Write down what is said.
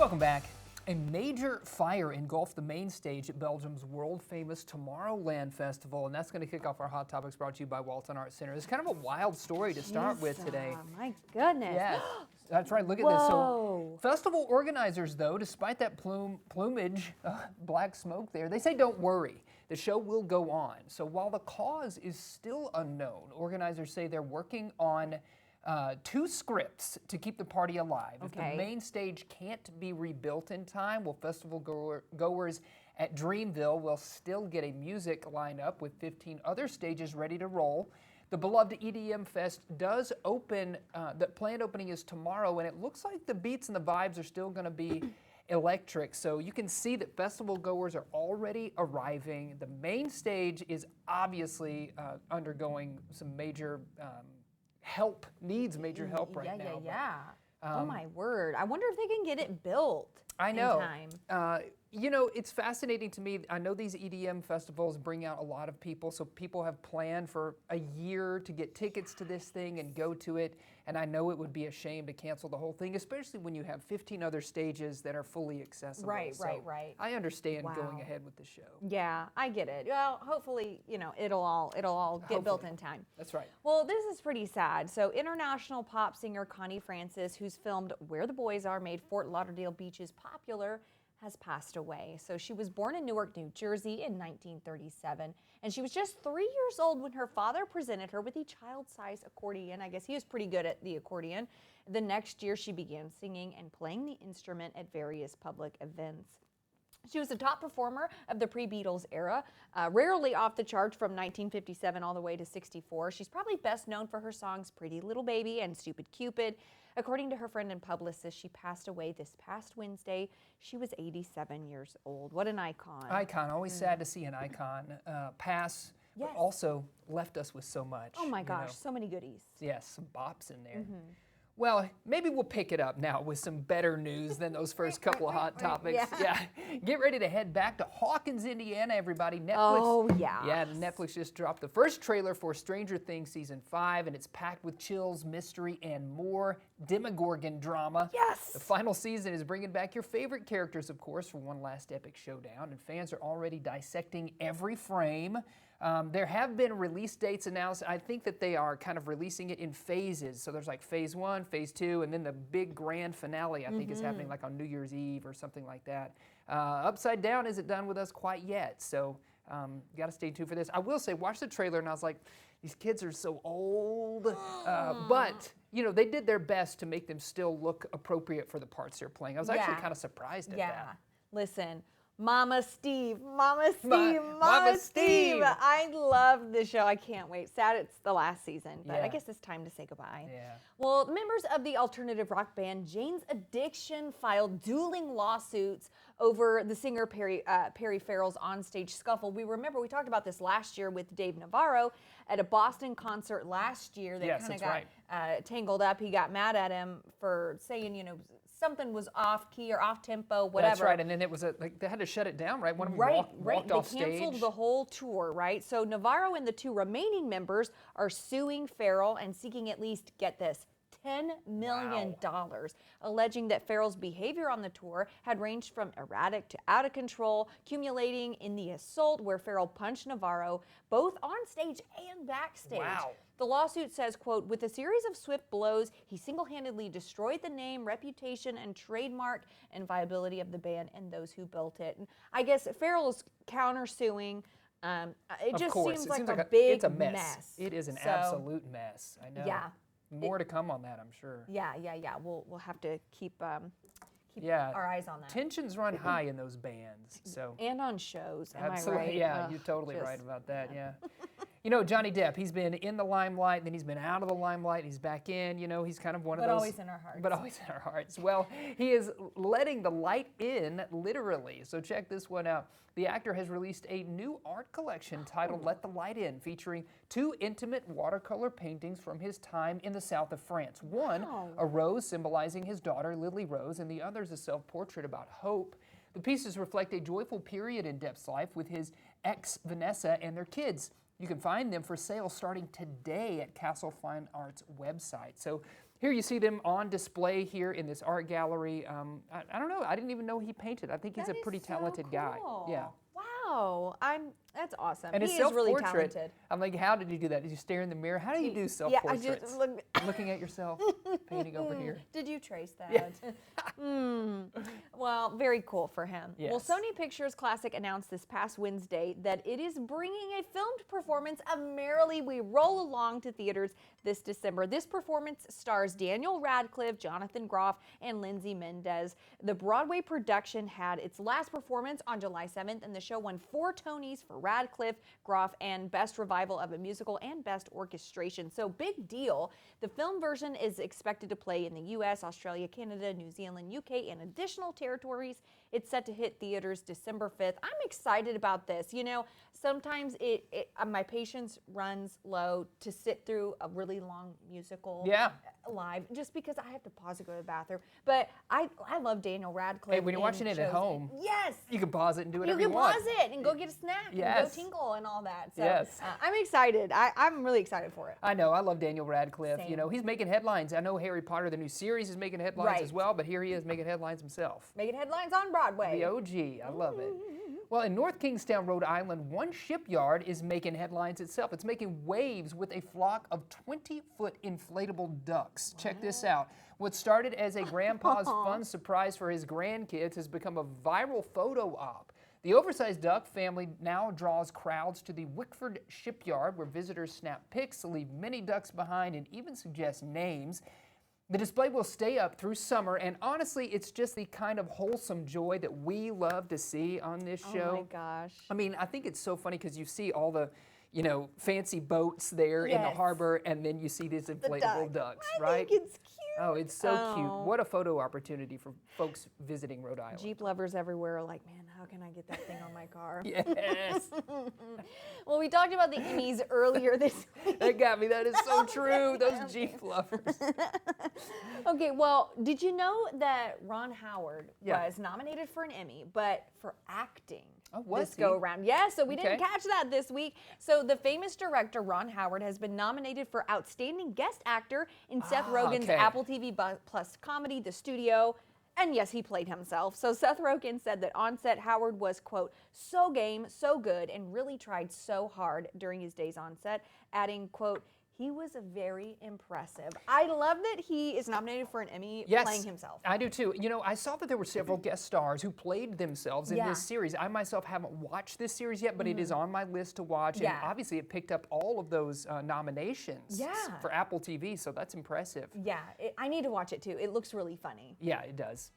Welcome back. A major fire engulfed the main stage at Belgium's world-famous Tomorrowland Festival, and that's going to kick off our Hot Topics brought to you by Walton Arts Center. It's kind of a wild story to start with today. My goodness. Yes, that's right. Look at this. So, festival organizers, though, despite that plumage, black smoke there, they say don't worry. The show will go on. So while the cause is still unknown, organizers say they're working on 2 scripts to keep the party alive. If the main stage can't be rebuilt in time, well, festival goers at Dreamville will still get a music lineup with 15 other stages ready to roll. The beloved EDM Fest does open, the planned opening is tomorrow, and it looks like the beats and the vibes are still going to be electric. So you can see that festival goers are already arriving. The main stage is obviously undergoing some major needs major help right now. Oh my word. I wonder if they can get it built I know. in time. You know, it's fascinating to me. I know these EDM festivals bring out a lot of people, so people have planned for a year to get tickets to this thing and go to it, and I know it would be a shame to cancel the whole thing, especially when you have 15 other stages that are fully accessible. Right. I understand going ahead with the show. Yeah, I get it. Well, hopefully, you know, it'll all get built in time. That's right. Well, this is pretty sad. So international pop singer Connie Francis, who's filmed Where the Boys Are, made Fort Lauderdale beaches popular, has passed away. So she was born in Newark, New Jersey in 1937, and she was just 3 years old when her father presented her with a child-sized accordion. I guess he was pretty good at the accordion. The next year, she began singing and playing the instrument at various public events. She was a top performer of the pre-Beatles era, rarely off the charts from 1957 all the way to 64. She's probably best known for her songs Pretty Little Baby and Stupid Cupid. According to her friend and publicist, she passed away this past Wednesday. She was 87 years old. What an icon. Icon. Always sad to see an icon pass, but also left us with so much. Oh my gosh, so many goodies. Yes, some bops in there. Well, maybe we'll pick it up now with some better news than those first couple of hot topics. Yeah. Get ready to head back to Hawkins, Indiana, everybody. Netflix. Oh, yeah. Yeah, Netflix just dropped the first trailer for Stranger Things Season 5, and it's packed with chills, mystery, and more Demogorgon drama. Yes! The final season is bringing back your favorite characters, of course, for one last epic showdown, and fans are already dissecting every frame. There have been release dates announced. I think that they are kind of releasing it in phases. So there's like phase 1, phase 2, and then the big grand finale, I think, is happening like on New Year's Eve or something like that. Upside Down isn't done with us quite yet, so you got to stay tuned for this. I will say, watch the trailer, and I was like, these kids are so old. But, you know, they did their best to make them still look appropriate for the parts they're playing. I was actually kind of surprised at that. Listen. Mama Steve. I love this show. I can't wait. Sad it's the last season, but I guess it's time to say goodbye. Well, members of the alternative rock band Jane's Addiction filed dueling lawsuits over the singer Perry Farrell's onstage scuffle. We talked about this last year with Dave Navarro at a Boston concert last year. They kind of got tangled up. He got mad at him for saying, you know, something was off key or off tempo, whatever. That's right, and then it was they had to shut it down, right? One of them walked off stage. They canceled the whole tour, right? So Navarro and the 2 remaining members are suing Farrell and seeking at least, get this, $10 million, alleging that Farrell's behavior on the tour had ranged from erratic to out of control, culminating in the assault where Farrell punched Navarro both on stage and backstage. The lawsuit says, quote, with a series of swift blows, he single-handedly destroyed the name, reputation, and trademark and viability of the band and those who built it. And I guess Farrell is countersuing. It just seems like a big mess. It is an absolute mess. I know. Yeah. More to come on that, I'm sure. Yeah. We'll have to keep our eyes on that. Tensions run high in those bands. And on shows, am I right? Yeah, you're totally right about that, yeah. You know, Johnny Depp, he's been in the limelight, then he's been out of the limelight, he's back in, you know, he's kind of one of those. But always in our hearts. But always in our hearts. Well, he is letting the light in, literally. So check this one out. The actor has released a new art collection titled Let the Light In, featuring 2 intimate watercolor paintings from his time in the south of France. One, a rose symbolizing his daughter, Lily Rose, and the other is a self-portrait about hope. The pieces reflect a joyful period in Depp's life with his ex, Vanessa, and their kids. You can find them for sale starting today at Castle Fine Arts website. So Here you see them on display here in this art gallery. I don't know. I didn't even know he painted. I think he's a That is pretty so talented guy. Yeah. cool. Wow, that's awesome. And his He is really self-portrait. talented. I'm like, how did you do that? Did you stare in the mirror? How do you do Yeah, I self-portraits? just look. Looking at yourself, painting over here. Did you trace that? Yeah. Well, very cool for him. Well, Yes. Sony Pictures Classic announced this past Wednesday that it is bringing a filmed performance of Merrily We Roll Along to theaters this December. This performance stars Daniel Radcliffe, Jonathan Groff, and Lindsay Mendez. The Broadway production had its last performance on July 7th, and the show won 4 Tonys for Radcliffe, Groff, and Best Revival of a Musical and Best Orchestration. So big deal. The film version is expected to play in the U.S., Australia, Canada, New Zealand, UK, and additional territories. It's set to hit theaters December 5th. I'm excited about this. You know, sometimes my patience runs low to sit through a really long musical Yeah. live just because I have to pause to go to the bathroom. But I love Daniel Radcliffe. Hey, when you're in watching it at shows. home, Yes. you can pause it and do You whatever can you want. pause it and go get a snack Yes. and go tingle and all that. So Yes. I'm excited. I'm really excited for it. I know. I love Daniel Radcliffe. Same. You know, he's making headlines. I know Harry Potter, the new series, is making headlines Right. as well, but here he is making headlines himself. Making headlines on Broadway. The OG. I love it. Well, in North Kingstown, Rhode Island, one shipyard is making headlines itself. It's making waves with a flock of 20-foot inflatable ducks. Check this out. What started as a grandpa's fun surprise for his grandkids has become a viral photo op. The oversized duck family now draws crowds to the Wickford shipyard, where visitors snap pics, leave many ducks behind, and even suggest names. The display will stay up through summer, and honestly, it's just the kind of wholesome joy that we love to see on this show. Oh my gosh. I mean, I think it's so funny because you see all the, you know, fancy boats there in the Yes. harbor, and then you see these inflatable ducks, I right? think it's cute. Oh, it's so cute. Oh. What a photo opportunity for folks visiting Rhode Island. Jeep lovers everywhere are like, man, how can I get that thing on my car? Yes, Well, we talked about the Emmys earlier this week. that got me. That is so true. Those Jeep lovers. Okay, well, did you know that Ron Howard Yeah. was nominated for an Emmy, but for acting Oh, was this he? go around? Yes, so we didn't Okay. catch that this week. So the famous director Ron Howard has been nominated for Outstanding Guest Actor in Seth Rogen's okay. Apple TV Plus comedy, The Studio. And yes, he played himself. So Seth Rogen said that on set, Howard was, quote, so game, so good, and really tried so hard during his days on set, adding, quote, he was very impressive. I love that he is nominated for an Emmy Yes, playing himself. I do too. You know, I saw that there were several guest stars who played themselves in Yeah. this series. I myself haven't watched this series yet, but it is on my list to watch. Yeah. And obviously, it picked up all of those nominations Yeah. for Apple TV, so that's impressive. Yeah, I need to watch it too. It looks really funny. Yeah, it does.